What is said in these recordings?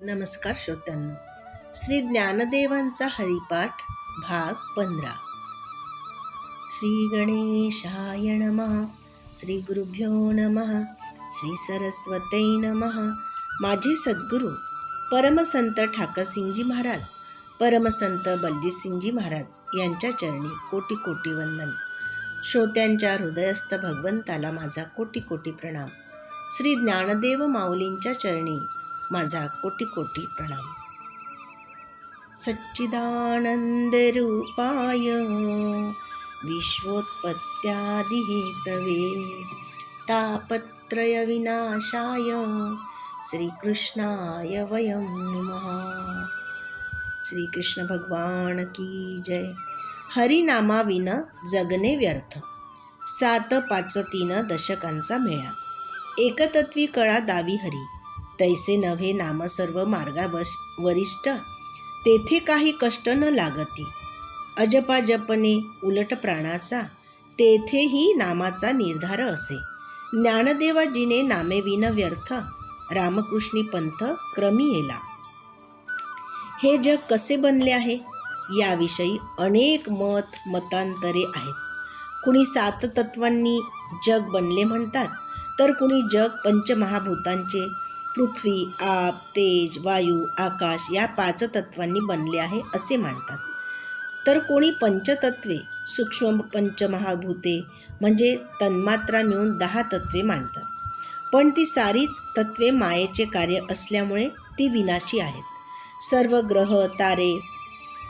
नमस्कार श्रोत्यांनो. श्री ज्ञानदेवांचा हरिपाठ भाग 15. श्री गणेशाय नमः. श्री गुरुभ्यो नमः. श्री सरस्वती नमः. माझे सद्गुरू परमसंत ठाकरसिंगजी महाराज, परमसंत बलजीतसिंगजी महाराज यांच्या चरणी कोटी कोटी वंदन. श्रोत्यांच्या हृदयस्थ भगवंताला माझा कोटी कोटी प्रणाम. श्री ज्ञानदेव माऊलींच्या चरणी माझा कोटी कोटी प्रणाम. सच्चिदानंद रूपाय विश्वोत्पत्त्यादिहेतवे तापत्रय विनाशाय श्रीकृष्णाय वयं नमः. श्रीकृष्ण भगवान की जय. हरिनामाविन जगणे व्यर्थ. 7-5-3 दशकांचा मेळा. एकतत्वी कळा दावी हरी, तैसे नव्हे नाम सर्व मार्गा वरिष्ठ. तेथे काही कष्ट न लागती, अजपा जपणे उलट प्राणाचा. तेथेही नामाचा निर्धार असे. ज्ञानदेवाजीने नामे विन व्यर्थ, रामकृष्णी पंथ क्रमी येला. हे जग कसे बनले आहे याविषयी अनेक मतांतरे आहेत. कुणी 7 तत्वांनी जग बनले म्हणतात, तर कुणी जग पंचमहाभूतांचे पृथ्वी, आप, तेज, वायू, आकाश या 5 तत्वांनी बनले आहे असे मानतात. तर कोणी पंचतत्वे, सूक्ष्म पंचमहाभूते म्हणजे तन्मात्रा मिळून 10 तत्वे मानतात. पण ती सारीच तत्वे मायेचे कार्य असल्यामुळे ती विनाशी आहेत. सर्व ग्रह, तारे,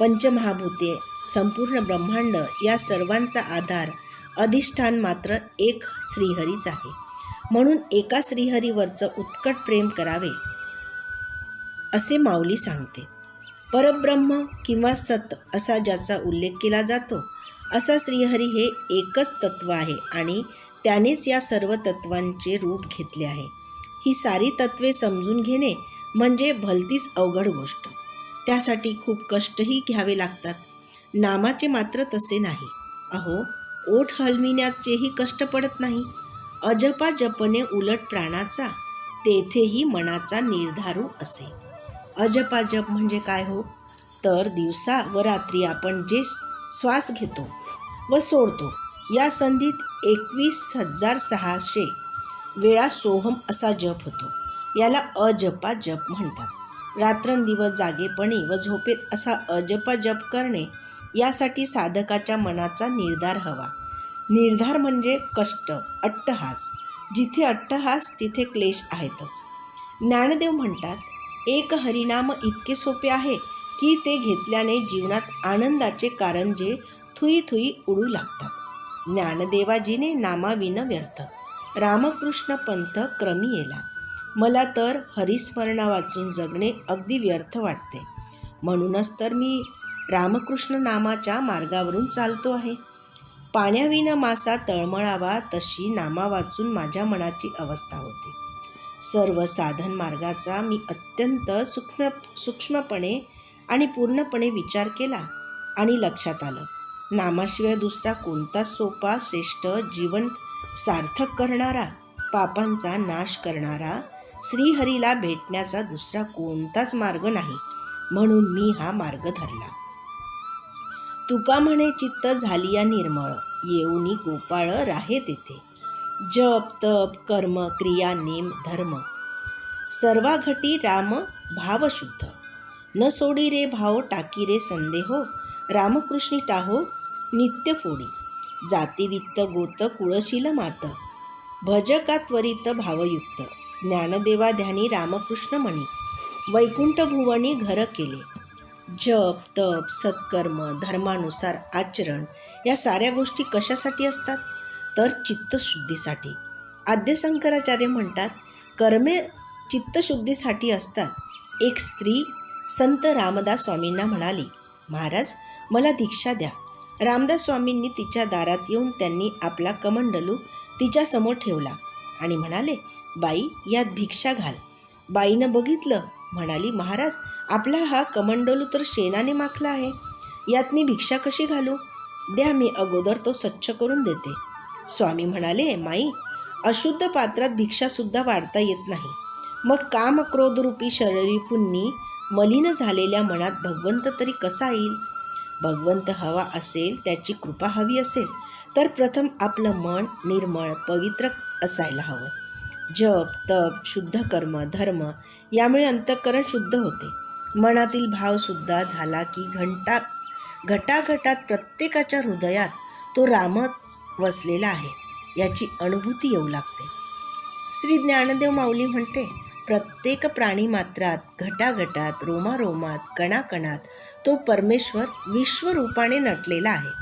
पंचमहाभूते, संपूर्ण ब्रह्मांड या सर्वांचा आधार, अधिष्ठान मात्र एक श्रीहरीच आहे. म्हणून एका श्रीहरीवरचं उत्कट प्रेम करावे असे माऊली सांगते. परब्रह्म किंवा सत असा ज्याचा उल्लेख केला जातो, असा श्रीहरी हे एकच तत्व आहे आणि त्यानेच या सर्व तत्वांचे रूप घेतले आहे. ही सारी तत्वे समजून घेणे म्हणजे भलतीच अवघड गोष्ट. त्यासाठी खूप कष्टही घ्यावे लागतात. नामाचे मात्र तसे नाही. अहो, ओठ हलविण्याचेही कष्ट पडत नाही. अजपा जपणे उलट प्राणाचा, तेथेही मनाचा निर्धारू असे. अजपा जप म्हणजे काय हो, तर दिवसा व रात्री आपण जे श्वास घेतो व सोडतो या संधीत 21,600 वेळा सोहम असा जप होतो. याला अजपा जप म्हणतात. रात्रंदिवस जागेपणी व झोपेत असा अजपा जप करणे, यासाठी साधकाच्या मनाचा निर्धार हवा. निर्धार म्हणजे कष्ट, अट्टहास. जिथे अट्टहास तिथे क्लेश आहेतच. ज्ञानदेव म्हणतात, एक हरिनाम इतके सोपे आहे की ते घेतल्याने जीवनात आनंदाचे कारंजे थुई थुई उडू लागतात. ज्ञानदेवाजीने नामाविन व्यर्थ, रामकृष्ण पंथ क्रमी येला. मला तर हरिस्मरणा वाचून जगणे अगदी व्यर्थ वाटते. म्हणूनच तर मी रामकृष्ण नामाच्या मार्गावरून चालतो आहे. पाण्याविना मासा तळमळावा तशी नामा वाचून माझ्या मनाची अवस्था होते. सर्व साधन मार्गाचा मी अत्यंत सूक्ष्मपणे आणि पूर्णपणे विचार केला आणि लक्षात आलं, नामाशिवाय दुसरा कोणता सोपा, श्रेष्ठ, जीवन सार्थक करणारा, पापांचा नाश करणारा, श्रीहरीला भेटण्याचा दुसरा कोणताच मार्ग नाही. म्हणून मी हा मार्ग धरला. तुका म्हणे चित्त झालिया निर्मळ, येऊनी गोपाळ राहे तेथे. जप तप कर्म क्रिया नेम धर्म, सर्वा घटी राम भाव शुद्ध. न सोडी रे भाव टाकी रे संदेहो, रामकृष्णी टाहो नित्य फोडी. जाती वित्त गोत कुळशील मात, भजका त्वरित भावयुक्त. ज्ञानदेवा ध्यानी रामकृष्ण म्हणी, वैकुंठ भुवनी घर केले. जप तप सत्कर्म धर्मानुसार आचरण या साऱ्या गोष्टी कशासाठी असतात, तर चित्तशुद्धीसाठी. आद्यशंकराचार्य म्हणतात, कर्मे चित्तशुद्धीसाठी असतात. एक स्त्री संत रामदास स्वामींना म्हणाली, महाराज मला दीक्षा द्या. रामदास स्वामींनी तिच्या दारात येऊन त्यांनी आपला कमंडलू तिच्यासमोर ठेवला आणि म्हणाले, बाई यात भिक्षा घाल. बाईनं बघितलं, म्हणाली, महाराज आपला हा कमंडलू तर शेणाने माखला आहे, यात मी भिक्षा कशी घालू? द्या, मी अगोदर तो स्वच्छ करून देते. स्वामी म्हणाले, माई अशुद्ध पात्रात भिक्षासुद्धा वाढता येत नाही. मग काम क्रोधरूपी शरीरपुन्नी मलिन झालेल्या मनात भगवंत तरी कसा येईल? भगवंत हवा असेल, त्याची कृपा हवी असेल तर प्रथम आपलं मन निर्मळ पवित्र असायला हवं. जप, तप, शुद्ध कर्म, धर्म यामुळे अंतःकरण शुद्ध होते. मनातील भाव सुद्धा झाला की घटाघटात प्रत्येकाच्या हृदयात तो रामच वसलेला आहे याची अनुभूती येऊ लागते. श्री ज्ञानदेव माऊली म्हणते, प्रत्येक प्राणी मात्रात, घटाघटात, रोमारोमात, कणाकणात तो परमेश्वर विश्वरूपाने नटलेला आहे,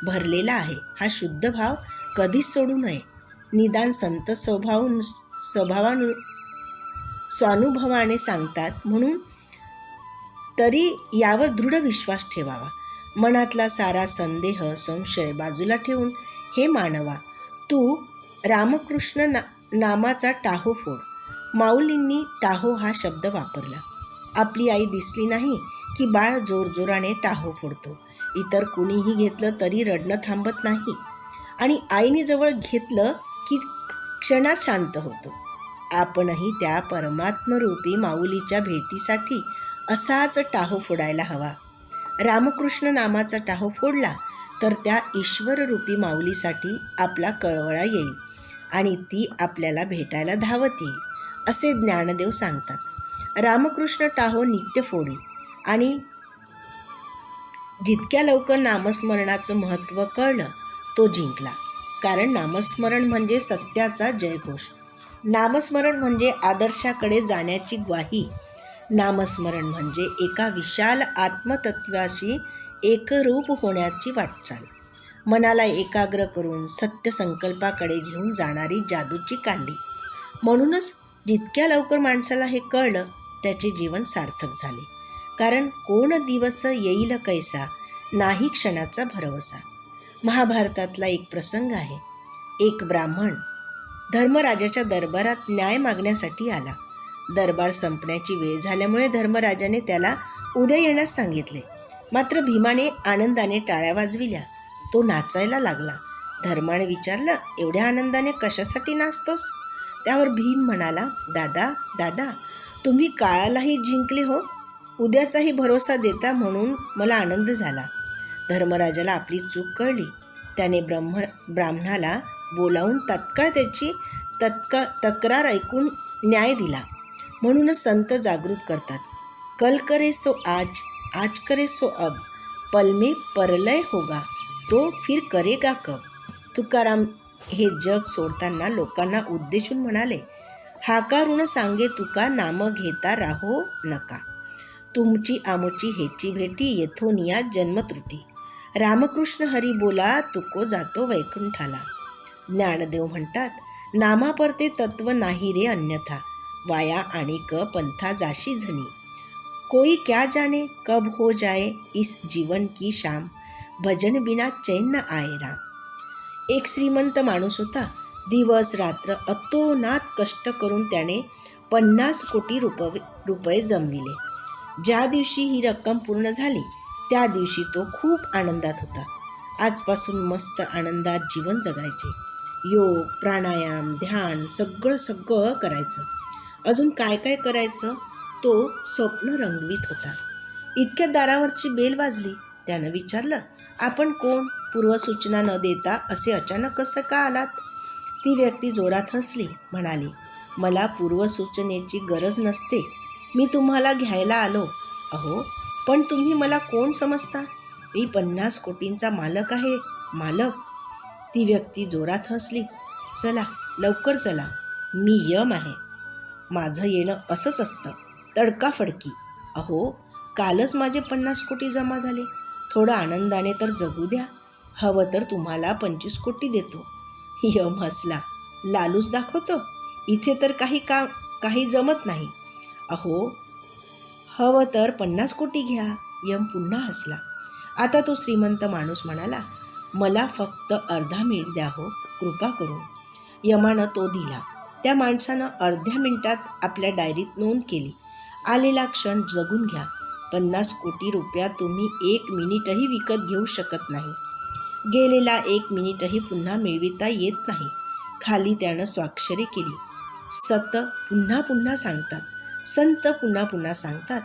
भरलेला आहे. हा शुद्ध भाव कधीच सोडू नये. निदान संत स्वानुभवाने सांगतात म्हणून तरी यावर दृढ विश्वास ठेवावा. मनातला सारा संदेह, संशय बाजूला ठेवून, हे मानवा, तू रामकृष्ण नामाचा टाहो फोड. माऊलींनी टाहो हा शब्द वापरला. आपली आई दिसली नाही की बाळ जोरजोराने टाहो फोडतो. इतर कुणीही घेतलं तरी रडणं थांबत नाही आणि आईने जवळ घेतलं की क्षणात शांत होतो. आपणही त्या परमात्मरूपी माऊलीच्या भेटीसाठी असाच टाहो फोडायला हवा. रामकृष्ण नामाचा टाहो फोडला तर त्या ईश्वररूपी माऊलीसाठी आपला कळवळा येईल आणि ती आपल्याला भेटायला धावत येईल, असे ज्ञानदेव सांगतात. रामकृष्ण टाहो नित्य फोडी आणि जितक्या लवकर नामस्मरणाचं महत्त्व कळलं तो जिंकला. कारण नामस्मरण म्हणजे सत्याचा जयघोष. नामस्मरण म्हणजे आदर्शाकडे जाण्याची ग्वाही. नामस्मरण म्हणजे एका विशाल आत्मतत्वाशी एकरूप होण्याची वाटचाल. मनाला एकाग्र करून सत्य संकल्पाकडे घेऊन जाणारी जादूची कांडी. म्हणूनच जितक्या लवकर माणसाला हे कळलं त्याचे जीवन सार्थक झाले. कारण कोण दिवस येईल कैसा, नाही क्षणाचा भरवसा. महाभारतातला एक प्रसंग आहे. एक ब्राह्मण धर्मराजाच्या दरबारात न्याय मागण्यासाठी आला. दरबार संपण्याची वेळ झाल्यामुळे धर्मराजाने त्याला उद्या येण्यास सांगितले. मात्र भीमाने आनंदाने टाळ्या वाजविल्या. तो नाचायला लागला. धर्माने विचारलं, एवढ्या आनंदाने कशासाठी नाचतोस? त्यावर भीम म्हणाला, दादा, तुम्ही काळालाही जिंकले हो. उद्याचाही भरोसा देता म्हणून मला आनंद झाला. धर्मराजाला आपली चूक कळली. त्याने ब्राह्मणाला बोलावून तत्काळ त्याची तक्रार ऐकून न्याय दिला. म्हणूनच संत जागृत करतात, कल करे सो आज करे सो अब, पल में परलय होगा तो फिर करेगा कब. तुकाराम हे जग सोडताना लोकांना उद्देशून म्हणाले, हाकारून सांगे तुका, नाम घेता राहो नका. तुमची आमुची हेची भेटी, येथोनिया जन्मत्रुटी. रामकृष्ण हरी बोला, तुको जातो वैकुंठाला. ज्ञानदेव म्हणतात, नामापरते तत्व नाही रे अन्यथा, वाया आणिक पंथा जाशी झनी. कोई क्या जाने कब हो जाए इस जीवन की शाम, भजन बिना चैन न आए राम. एक श्रीमंत माणूस होता. दिवस रात्र अतोनात कष्ट करून त्याने 50 कोटी रुपये जमविले. ज्या दिवशी ही रक्कम पूर्ण झाली त्या दिवशी तो खूप आनंदात होता. आजपासून मस्त आनंदात जीवन जगायचे. योग, प्राणायाम, ध्यान सगळं करायचं. अजून काय करायचं तो स्वप्न रंगवीत होता. इतक्या दारावरची बेल वाजली. त्यानं विचारलं, आपण कोण? पूर्वसूचना न देता असे अचानक कसं का आलात? ती व्यक्ती जोरात हसली, म्हणाली, मला पूर्वसूचनेची गरज नसते. मी तुम्हाला घ्यायला आलो. अहो, पण तुम्ही मला कोण समजता? मी 50 कोटींचा मालक आहे. मालक? ती व्यक्ती जोरात हसली. चला, लवकर चला, मी यम आहे. माझं येणं असंच असतं, तडकाफडकी. अहो, कालच माझे 50 कोटी जमा झाले. थोडं आनंदाने तर जगू द्या. हवं तर तुम्हाला 25 कोटी देतो. यम हसला. लालूच दाखवतो? इथे तर काही जमत नाही. अहो, हवं तर 50 कोटी घ्या. यम पुन्हा हसला. आता तो श्रीमंत माणूस म्हणाला, मला फक्त अर्धा मिनिट द्या हो, कृपा करून. यमानं तो दिला. त्या माणसानं अर्ध्या मिनिटात आपल्या डायरीत नोंद केली, आलेला क्षण जगून घ्या. 50 कोटी रुपयात तुम्ही 1 मिनिटही विकत घेऊ शकत नाही. गेलेला 1 मिनिटही पुन्हा मिळविता येत नाही. खाली त्यानं स्वाक्षरी केली. सत पुन्हा पुन्हा सांगतात, संत पुन्हा पुन्हा सांगतात,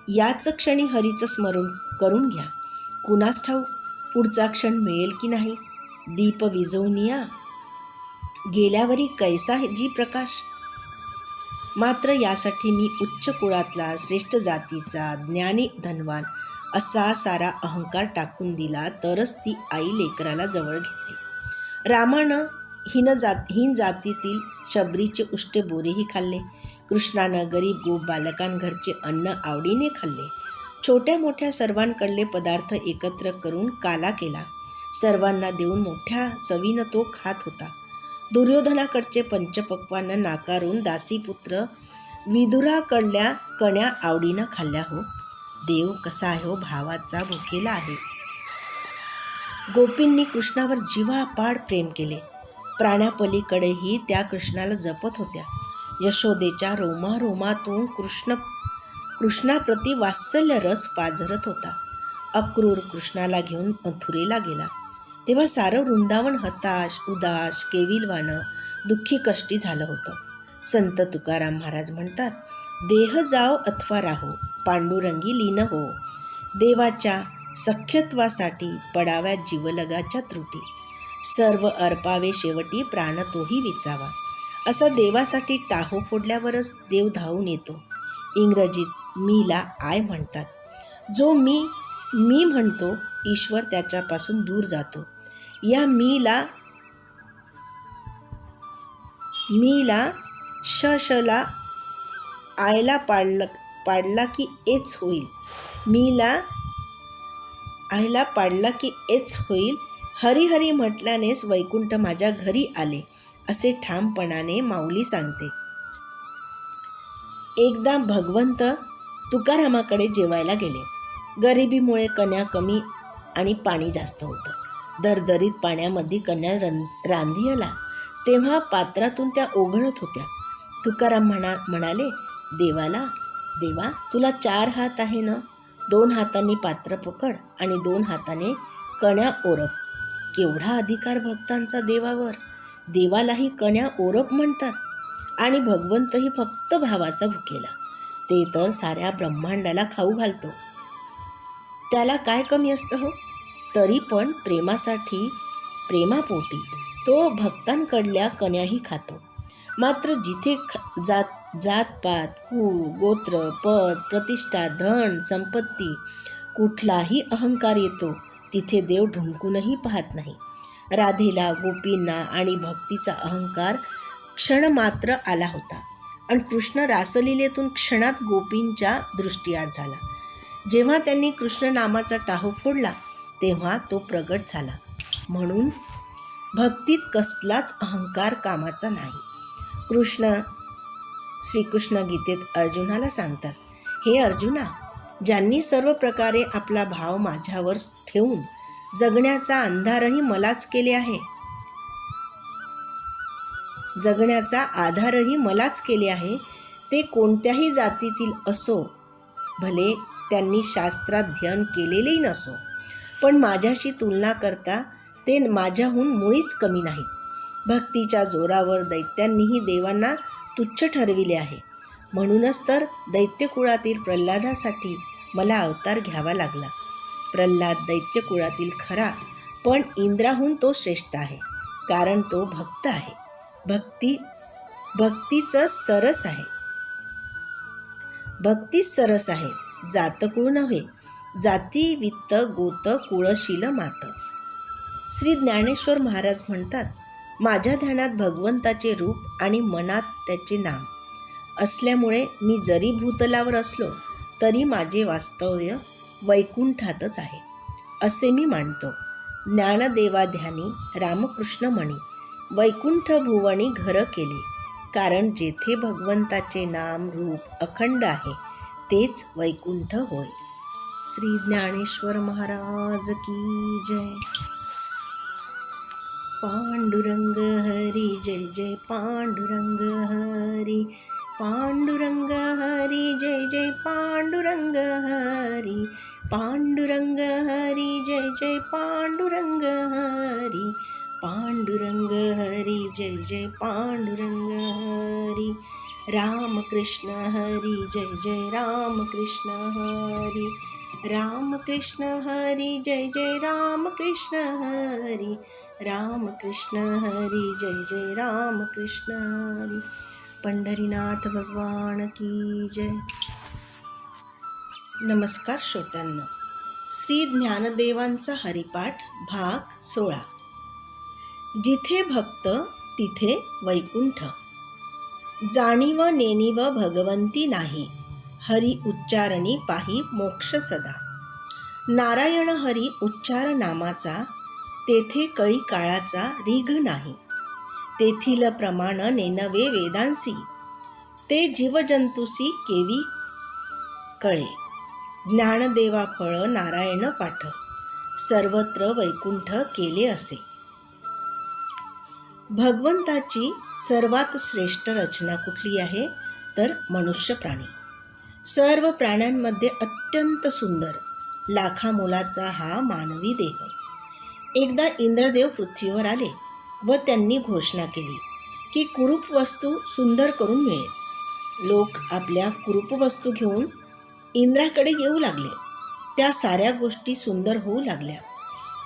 याच क्षणी हरीचं स्मरण करून घ्या. कुणास ठाऊक पुढचा क्षण मिळेल की नाही. दीप विझवून या, गेल्यावरी कैसा जी प्रकाश. मात्र यासाठी मी उच्च कुळातला, श्रेष्ठ जातीचा, ज्ञानी धनवान असा सारा अहंकार टाकून दिला तरच ती आई लेकराला जवळ घेते. रामानं हीन जातीतील शबरीचे उष्टे बोरेही खाल्ले. कृष्णानं गरीब गोप बालकांघरचे अन्न आवडीने खाल्ले. छोट्या मोठ्या सर्वांकडले पदार्थ एकत्र करून काला केला. सर्वांना देऊन मोठ्या चवीनं तो खात होता. दुर्योधनाकडचे पंचपक्वान्न नाकारून दासीपुत्र विदुराकडल्या कण्या आवडीनं खाल्ल्या हो. देव कसा आहे हो, भावाचा भुकेला आहे. गोपींनी कृष्णावर जीवापाड प्रेम केले. प्राण्यापलीकडेही त्या कृष्णाला जपत होत्या. यशोदेच्या रोमारोमातून कृष्णाप्रती वात्सल्य रस पाझरत होता. अक्रूर कृष्णाला घेऊन मथुरेला गेला तेव्हा सारं वृंदावन हताश, उदास, केविलवाणं, दुःखी कष्टी झालं होतं. संत तुकाराम महाराज म्हणतात, देह जाओ अथवा राहो, पांडुरंगी लीन हो. देवाच्या सख्यत्वासाठी पडाव्या जीवलगाच्या त्रुटी. सर्व अर्पावे शेवटी प्राण तोही विचावा. असं देवासाठी टाहो फोडल्यावरच देव धावून येतो. इंग्रजीत मीला आय म्हणतात. जो मी म्हणतो ईश्वर त्याच्यापासून दूर जातो. या मीला शला आयला पाडला की एच होईल. मीला आयला पाडला की एच होईल. हरी हरी म्हटल्यानेच वैकुंठ माझ्या घरी आले, असे ठामपणाने माऊली सांगते. एकदा भगवंत तुकारामाकडे जेवायला गेले. गरिबीमुळे कन्या कमी आणि पाणी जास्त होतं. दरदरीत पाण्यामध्ये कन्या रांधियला तेव्हा पात्रातून त्या ओघळत होत्या. तुकाराम म्हणाले, देवा तुला 4 हात आहे ना, 2 हातांनी पात्र पकड आणि 2 हाताने कण्या ओरप. केवढा अधिकार भक्तांचा देवावर. देवालाही कण्या ओरप म्हणतात आणि भगवंतही फक्त भावाचा भुकेला. ते तर साऱ्या ब्रह्मांडाला खाऊ घालतो. त्याला काय कमी असतं हो. तरी पण प्रेमापोटी तो भक्तांकडल्या कण्याही खातो. मात्र जिथे जातपात, कुळ, गोत्र, पद, प्रतिष्ठा, धन, संपत्ती, कुठलाही अहंकार येतो तिथे देव ढुंकूनही पाहत नाही. राधेला, गोपींना आणि भक्तीचा अहंकार क्षणमात्र आला होता आणि कृष्ण रासलीलेतून क्षणात गोपींच्या दृष्टीआड झाला. जेव्हा त्यांनी कृष्ण नामाचा टाहो फोडला तेव्हा तो प्रगट झाला. म्हणून भक्तीत कसलाच अहंकार कामाचा नाही. श्रीकृष्ण गीतेत अर्जुनाला सांगतात, हे अर्जुना, ज्यांनी सर्व प्रकारे आपला भाव माझ्यावर ठेवून जगण्याचा आधारही मलाच केले आहे, ते कोणत्याही जातीतील असो, भले त्यांनी शास्त्राध्ययन केलेलेही नसो, पण माझ्याशी तुलना करता ते माझ्याहून मुळीच कमी नाहीत. भक्तीच्या जोरावर दैत्यांनीही देवांना तुच्छ ठरविले आहे. म्हणूनच तर दैत्यकुळातील प्रल्हादासाठी मला अवतार घ्यावा लागला. प्रल्हाद दैत्यकुळातील खरा, पण इंद्राहून तो श्रेष्ठ आहे, कारण तो भक्त आहे. भक्तीच सरस आहे. जातकुळ नव्हे, जाती वित्त गोत कुळशील मात. श्री ज्ञानेश्वर महाराज म्हणतात, माझ्या ध्यानात भगवंताचे रूप आणि मनात त्याचे नाम असल्यामुळे मी जरी भूतलावर असलो तरी माझे वास्तव्य वैकुंठातच आहे, असे मी मानतो. ज्ञानदेवाध्यानी रामकृष्ण म्हणी, वैकुंठ भुवनी घर केले. कारण जेथे भगवंताचे नाम रूप अखंड आहे तेच वैकुंठ होय. श्री ज्ञानेश्वर महाराज की जय. पांडुरंग हरी जय जय पांडुरंग हरी. पांडुरंग हरी जय जय पांडुरंग हरी. पांडुरंग हरी जय जय पांडुरंग हरी. पांडुरंग हरी जय जय पांडुरंग हरी. रामकृष्ण हरी जय जय रामकृष्ण हरी. रामकृष्ण हरी जय जय रामकृष्ण हरी. रामकृष्ण हरी जय जय रामकृष्ण हरी. पंढरीनाथ भगवान की जय. नमस्कार श्रोत्यांनो. श्री ज्ञानदेवांचा हरिपाठ भाग 16. जिथे भक्त तिथे वैकुंठ. जाणीव नेणीव भगवंती नाही, हरी उच्चारणी पाही मोक्ष सदा. नारायण हरी उच्चार नामाचा, तेथे कळी काळाचा रीघ नाही. तेथील प्रमाण नेनवे वेदांसी, ते जीवजंतुसी केवी कळे. ज्ञानदेवा फळ नारायण पाठ, सर्वत्र वैकुंठ केले असे. भगवंताची सर्वात श्रेष्ठ रचना कुठली आहे तर मनुष्य प्राणी. सर्व प्राण्यांमध्ये अत्यंत सुंदर लाखामोलाचा हा मानवी देह. एकदा इंद्रदेव पृथ्वीवर आले व त्यांनी घोषणा केली की कुरूप वस्तू सुंदर करून मिळेल. लोक आपल्या कुरूप वस्तू घेऊन इंद्राकडे येऊ लागले. त्या साऱ्या गोष्टी सुंदर होऊ लागल्या.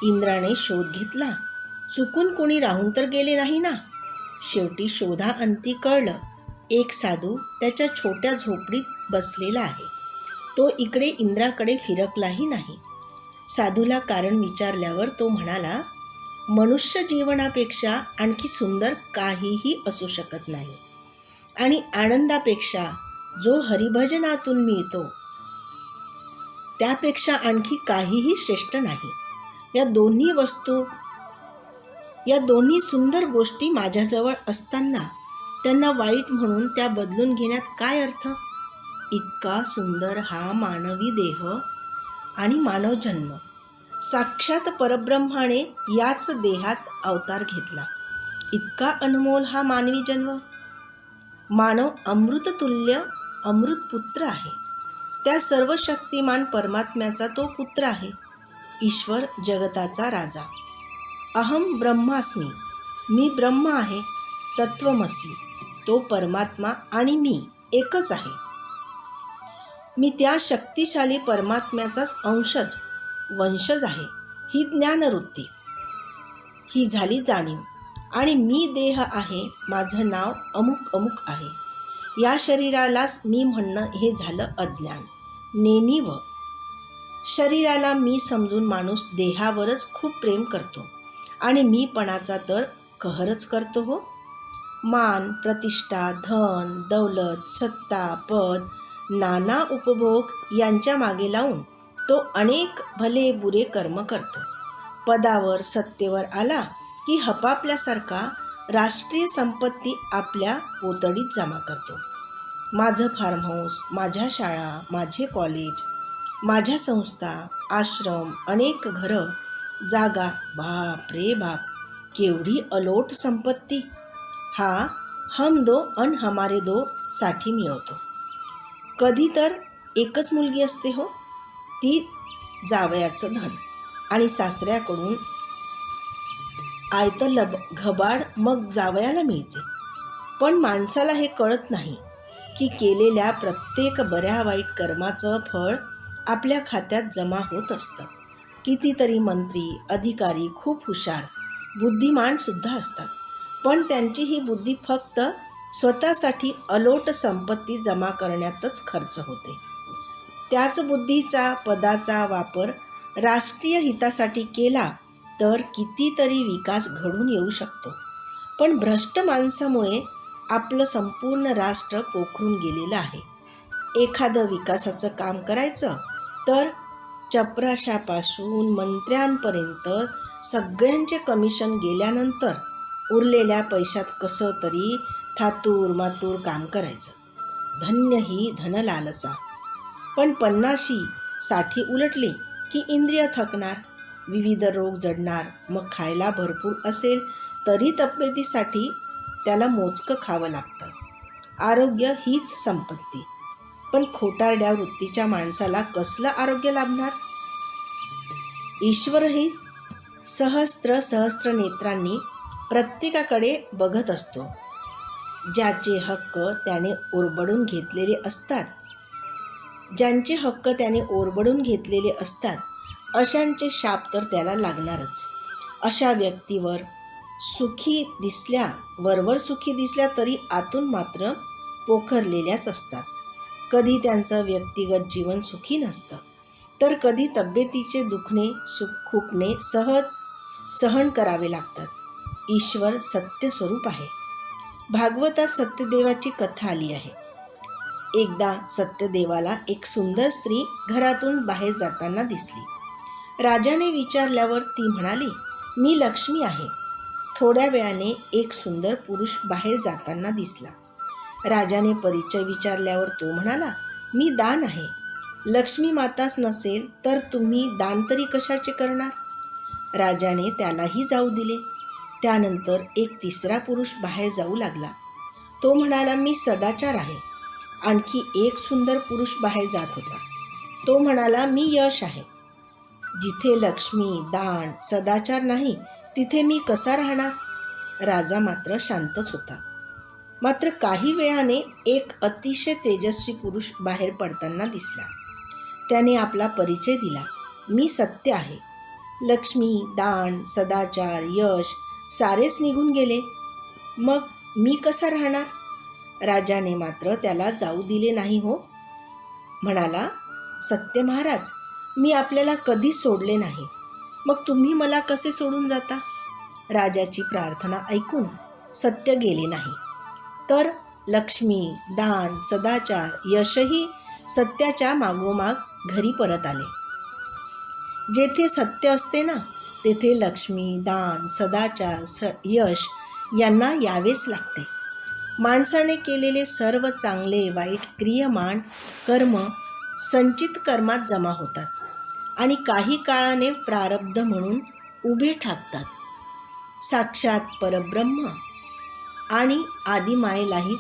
इंद्राने शोध घेतला, चुकून कोणी राहून तर गेले नाही ना. शेवटी शोधाअंती कळलं, एक साधू त्याच्या छोट्या झोपडीत बसलेला आहे. तो इकडे इंद्राकडे फिरकलाही नाही. साधूला कारण विचारल्यावर तो म्हणाला, मनुष्य जीवनापेक्षा आणखी सुंदर काहीही असू शकत नाही, आणि आनंदापेक्षा जो हरिभजनातून मिळतो त्यापेक्षा आणखी काहीही श्रेष्ठ नाही. या दोन्ही सुंदर गोष्टी माझ्याजवळ असताना त्यांना वाईट म्हणून त्या बदलून घेण्यात काय अर्थ. इतका सुंदर हा मानवी देह आणि मानव जन्म. साक्षात परब्रह्माने याच देहात अवतार घेतला. इतका अनमोल हा मानवी जन्म. मानव अमृततुल्य अमृतपुत्र आहे. त्या सर्व शक्तिमान परमात्म्याचा तो पुत्र आहे. ईश्वर जगताचा राजा. अहम ब्रह्मास्मी, मी ब्रह्म आहे. तत्वमसी, तो परमात्मा आणि मी एकच आहे. मी त्या शक्तिशाली परमात्म्याचाच अंशज वंशज आहे. ही ज्ञानवृत्ती, ही झाली जाणीव. आणि मी देह आहे, माझं नाव अमुक अमुक आहे. या शरीरालाच मी म्हणणं हे झालं अज्ञान. नेणीव. शरीराला मी समजून माणूस देहावरच खूप प्रेम करतो आणि मीपणाचा तर कहरच करतो हो. मान, प्रतिष्ठा, धन, दौलत, सत्ता, पद, नाना उपभोग यांच्या मागे लावून तो अनेक भले बुरे कर्म करतो. पदावर सत्तेवर आला की हपापल्यासारखा राष्ट्रीय संपत्ती आपल्या पोतडीत जमा करतो. माझं फार्म हाऊस, माझ्या शाळा, माझे कॉलेज, माझ्या संस्था, आश्रम, अनेक घरं, जागा, बाप रे बाप, केवढी अलोट संपत्ती. हा हम दो अन हमारे दो साठी मिळवतो. कधी तर एकच मुलगी असते हो, ती जावयाचं धन आणि सासऱ्याकडून आयतं घबाड मग जावयाला मिळते. पण माणसाला हे कळत नाही की केलेल्या प्रत्येक बऱ्या वाईट कर्माचं फळ आपल्या खात्यात जमा होत असतं. कितीतरी मंत्री, अधिकारी खूप हुशार, बुद्धिमानसुद्धा असतात, पण त्यांची ही बुद्धी फक्त स्वतःसाठी अलोट संपत्ती जमा करण्यातच खर्च होते. त्याच बुद्धीचा, पदाचा वापर राष्ट्रीय हितासाठी केला तर कितीतरी विकास घडून येऊ शकतो. पण भ्रष्ट माणसामुळे आपलं संपूर्ण राष्ट्र पोखरून गेलेलं आहे. एखादं विकासाचं काम करायचं तर चपराशापासून मंत्र्यांपर्यंत सगळ्यांचे कमिशन गेल्यानंतर उरलेल्या पैशात कसं तरी थातूर मातूर काम करायचं. धन्य ही धनलालसा. पण 50-60 उलटली की इंद्रिय थकणार, विविध रोग जडणार. मग खायला भरपूर असेल तरी तब्येतीसाठी त्याला मोजकं खावं लागतं. आरोग्य हीच संपत्ती. पण खोटारड्या वृत्तीच्या माणसाला कसलं आरोग्य लाभणार. ईश्वरही सहस्त्र सहस्त्र नेत्रांनी प्रत्येकाकडे बघत असतो. ज्याचे हक्क त्याने ओरबडून घेतलेले असतात, ज्यांचे हक्क त्याने ओरबडून घेतलेले असतात, अशांचे शाप तर त्याला लागणारच. अशा व्यक्तीवर वरवर सुखी दिसल्या तरी आतून मात्र पोखरलेल्याच असतात. कधी त्यांचं व्यक्तिगत जीवन सुखी नसतं, तर कधी तब्येतीचे दुखणे खुपणे सहन करावे लागतात. ईश्वर सत्य स्वरूप आहे. भागवतात सत्यदेवाची कथा आली आहे. एकदा सत्यदेवाला एक सुंदर स्त्री घरातून बाहेर जाताना दिसली. राजाने विचारल्यावर ती म्हणाली, मी लक्ष्मी आहे. थोड्या वेळाने एक सुंदर पुरुष बाहेर जाताना दिसला. राजाने परिचय विचारल्यावर तो म्हणाला, मी दान आहे. लक्ष्मी माताच नसेल तर तुम्ही दान तरी कशाचे करणार? राजाने त्यालाही जाऊ दिले. त्यानंतर एक तिसरा पुरुष बाहेर जाऊ लागला. तो म्हणाला, मी सदाचार आहे. आणखी एक सुंदर पुरुष बाहेर जात होता. तो म्हणाला, मी यश आहे. जिथे लक्ष्मी, दान, सदाचार नाही तिथे मी कसा राहणार? राजा मात्र शांतच होता. मात्र काही वेळाने एक अतिशय तेजस्वी पुरुष बाहेर पडताना दिसला. त्याने आपला परिचय दिला, मी सत्य आहे. लक्ष्मी, दान, सदाचार, यश सारेच निघून गेले. मग मी कसा राहणार? राजाने मात्र त्याला जाऊ दिले नाही हो. म्हणाला, सत्य महाराज, मी आपल्याला कधीच सोडले नाही. मग तुम्ही मला कसे सोडून जाता? राजाची प्रार्थना ऐकून सत्य गेले नाही, तर लक्ष्मी, दान, सदाचार, यशही सत्याच्या मागोमाग घरी परत आले. जेथे सत्य असते ना, तेथे लक्ष्मी, दान, सदाचार, यश यांना यावेच लागते. माणसाने केलेले सर्व चांगले वाईट क्रियमान कर्म संचित कर्मात जमा होतात आणि काही काळाने प्रारब्ध म्हणून उभे ठाकतात. साक्षात परब्रह्म आणि आदिमायेलाही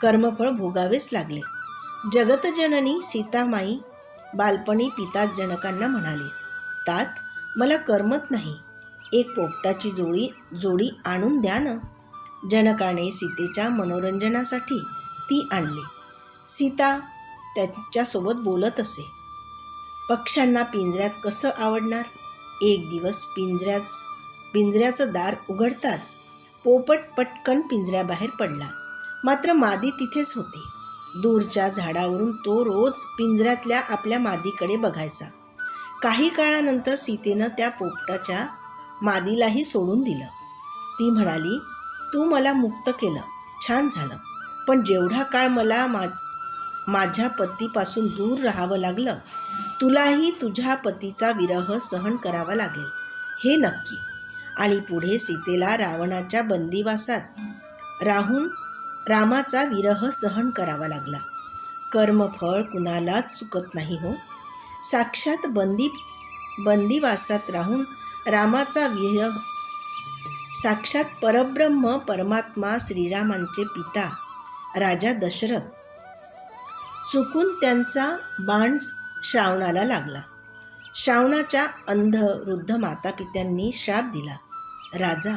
कर्मफळ भोगावेच लागले. जगतजननी सीतामाई बालपणी पिता जनकांना म्हणाली, तात, मला करमत नाही. एक पोपटाची जोडी आणून द्या ना. जनकाने सीतेच्या मनोरंजनासाठी ती आणली. सीता त्यांच्यासोबत बोलत असे. पक्ष्यांना पिंजऱ्यात कसं आवडणार? एक दिवस पिंजऱ्याचं दार उघडताच पोपट पटकन पिंजऱ्याबाहेर पडला. मात्र मादी तिथेच होती. दूरच्या झाडावरून तो रोज पिंजऱ्यातल्या आपल्या मादीकडे बघायचा. काही काळानंतर सीतेनं त्या पोपटाच्या मादीलाही सोडून दिलं. ती म्हणाली, तू मला मुक्त केलं, छान झालं. पण जेवढा काळ मला माझ्या पतीपासून दूर राहावं लागलं, तुलाही तुझ्या पतीचा विरह सहन करावा लागेल, हे नक्की. आणि पुढे सीतेला रावणाच्या बंदिवासात राहून रामाचा विरह सहन करावा लागला. कर्मफळ कुणालाच चुकत नाही हो. साक्षात बंदिवासात राहून रामाचा विरह, साक्षात परब्रह्म परमात्मा श्रीरामांचे पिता राजा दशरथ, चुकून त्यांचा बाण श्रावणाला लागला. श्रावणाच्या अंध वृद्ध मातापित्यांनी शाप दिला, राजा,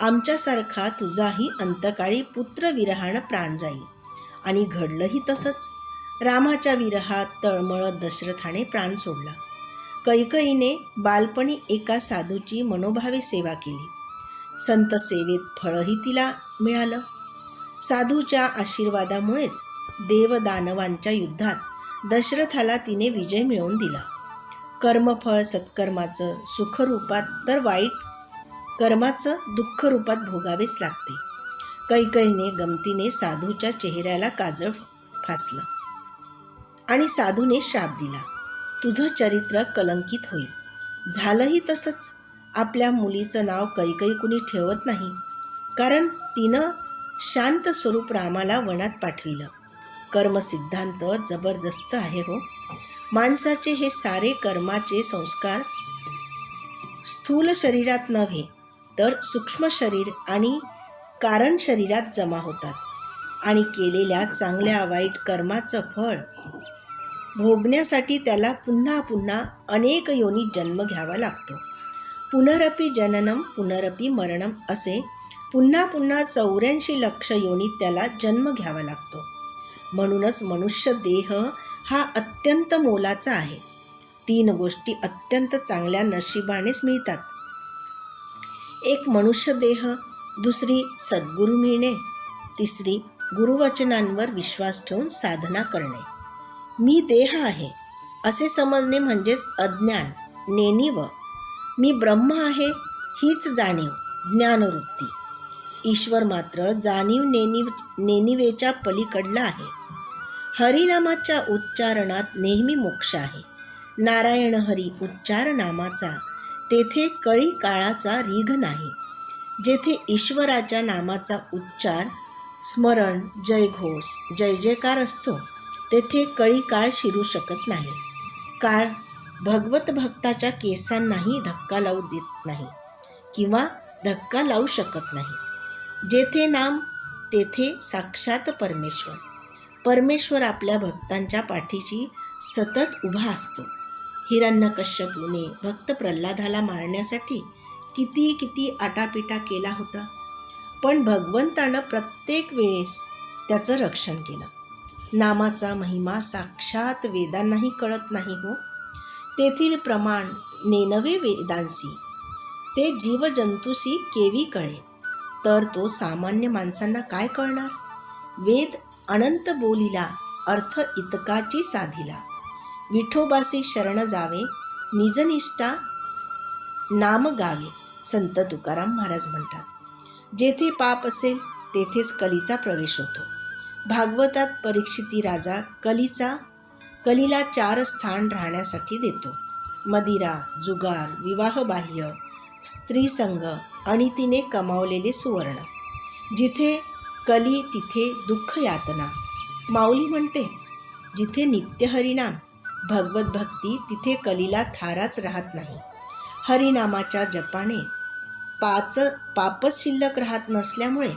आमच्यासारखा तुझाही अंतकाळी पुत्रविरहानं प्राण जाईल. आणि घडलंही तसंच. रामाच्या विरहात तळमळत दशरथाने प्राण सोडला. कैकेयीने बालपणी एका साधूची मनोभावे सेवा केली. संत सेवेत फळही तिला मिळालं. साधूच्या आशीर्वादामुळेच देवदानवांच्या युद्धात दशरथाला तिने विजय मिळवून दिला. कर्मफळ सत्कर्माचं सुखरूपात तर वाईट कर्माचं दुःखरूपात भोगावेच लागते. कैकेयीने गमतीने साधूच्या चेहऱ्याला काजळ फासलं आणि साधूने शाप दिला, तुझं चरित्र कलंकित होईल. झालंही तसंच. आपल्या मुलीचं नाव कैकेयी कुणी ठेवत नाही, कारण तिनं शांत स्वरूप रामाला वनात पाठविलं. कर्मसिद्धांत जबरदस्त आहे हो. माणसाचे हे सारे कर्माचे संस्कार स्थूल शरीरात नव्हे तर सूक्ष्म शरीर आणि कारण शरीरात जमा होतात आणि केलेल्या चांगल्या वाईट कर्माचं फळ भोगण्यासाठी त्याला पुन्हा पुन्हा अनेक योनीत जन्म घ्यावा लागतो. पुनरपि जननम पुनरपि मरणम असे पुन्हा पुन्हा 84 लक्ष योनीत त्याला जन्म घ्यावा लागतो. म्हणूनच मनुष्य देह हा अत्यंत मोलाचा आहे. 3 गोष्टी अत्यंत चांगल्या नशिबानेच मिळतात. एक मनुष्य देह, दुसरी सद्गुरू मिळणे, तिसरी गुरुवचनांवर विश्वास ठेवून साधना करणे. मी देह आहे असे समजणे म्हणजेच अज्ञान, नेणीव. मी ब्रह्म आहे हीच जाणीव, ज्ञानवृत्ती. ईश्वर मात्र जाणीव नेणिवेच्या पलीकडला आहे. हरिनामाच्या उच्चारणात नेहमी मोक्ष आहे. नारायण हरी उच्चार नामाचा, तेथे कळी काळाचा रीघ नाही. जेथे ईश्वराच्या नामाचा उच्चार, स्मरण, जयघोष, जय जयकार असतो तेथे कळी काळ शिरू शकत नाही. काळ भगवत भक्ताच्या केसांनाही धक्का लावू देत नाही किंवा धक्का लावू शकत नाही. जेथे नाम तेथे साक्षात परमेश्वर. परमेश्वर आपल्या भक्तांच्या पाठीशी सतत उभा असतो. हिरण्यकश्यपूने भक्त प्रल्हादाला मारण्यासाठी किती आटापिटा केला होता, पण भगवंतानं प्रत्येक वेळेस त्याचं रक्षण केलं. नामाचा महिमा साक्षात वेदांनाही कळत नाही हो. तेथील प्रमाण नेनवे वेदांसी, ते जीवजंतूसी केवी कळे, तर तो सामान्य माणसांना काय कळणार. वेद अनंत बोलिला, अर्थ इतकाची साधिला. विठोबासी शरण जावे, निजनिष्ठा नाम गावे, संत तुकाराम महाराज म्हणतात. जेथे पाप असेल तेथेच कलीचा प्रवेश होतो. भागवतात परीक्षिती राजा कलीला 4 स्थान राहण्यासाठी देतो. मदिरा, जुगार, विवाहबाह्य, स्त्रीसंग आणि तिने कमावलेले सुवर्ण. जिथे कली तिथे दुःख यातना. माऊली म्हणते, जिथे नित्य हरिनाम भगवत भक्ती तिथे कलीला थाराच राहत नाही. हरिनामाच्या जपाने पापच शिल्लक राहत नसल्यामुळे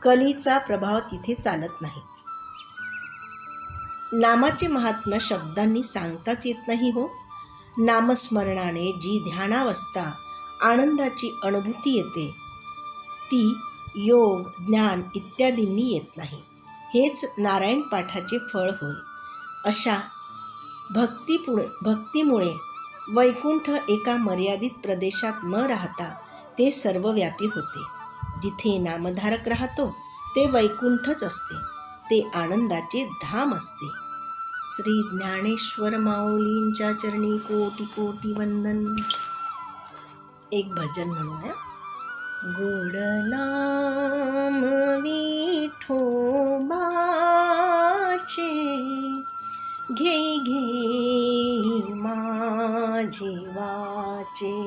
कलीचा प्रभाव तिथे चालत नाही. नामाचे महात्म्य शब्दांनी सांगताच येत नाही हो. नामस्मरणाने जी ध्यानावस्था आनंदाची अनुभूती येते ती योग, ज्ञान इत्यादींनी येत नाही. हेच नारायण पाठाचे फळ होय. अशा भक्तीमुळे वैकुंठ एका मर्यादित प्रदेशात न राहता ते सर्वव्यापी होते. जिथे नामधारक राहतो ते वैकुंठच असते, ते आनंदाचे धाम असते. श्री ज्ञानेश्वर माऊलींच्या चरणी कोटी कोटी वंदन. एक भजन म्हणूया. गोड नाम विठोबाचे, घे घे माझे वाचे.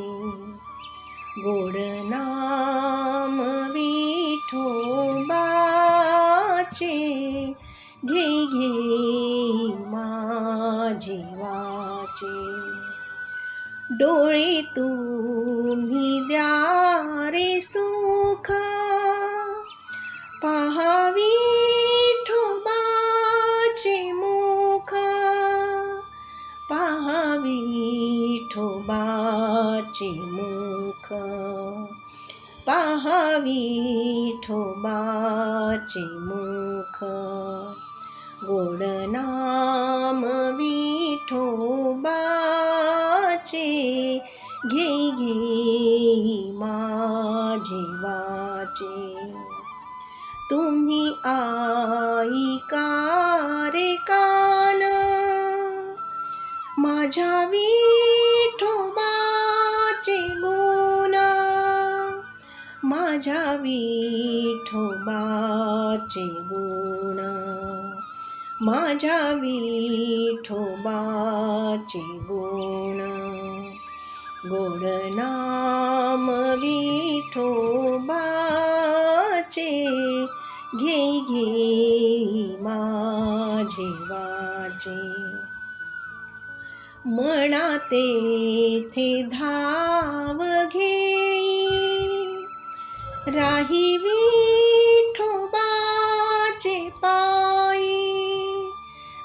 गोड नाम विठोबाचे, घे घे माझे वाचे. डोळे तुम्ही द्या रे सुख, पाहावी विठोबाचे मुख. पाहावी विठोबाचे मुख, पाहावी विठोबाचे मुख. गोड नाम विठोबाचे, घे घे माझे वाचे. तुम्ही ऐका रे कान, माझ्या विठोबाचे गुण. माझ्या विठोबाचे गुण, माझ्या विठोबाचे गुण. गोड नाम विठोबाचे, घे घे माझे वाचे. मना तेथे धाव घेई, राही विठोबाचे पायी.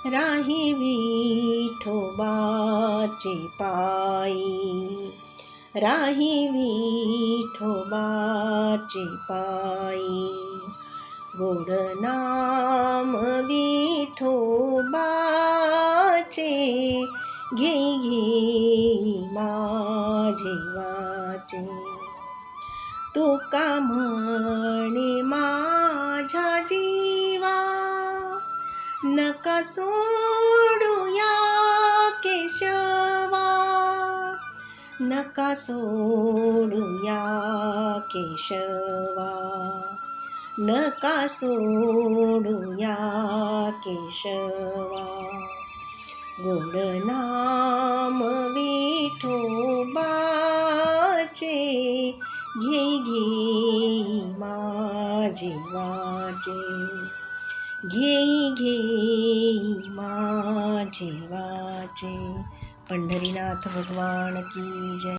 राही विठोबाचे पायी, राही विठोबाचे पायी, गोड नाम विठोबाचे, घेई घेई माझे वाचे. तुका म्हणे माझ्या जीवा, नका सोडू या केशवा, नका सोडू या केशवा, नका सोडू या केशवा. गोड नाम विठोबाचे, घेई घेई माझे वाचे, घेई घेई माझे वाचे. पंढरीनाथ भगवान की जय.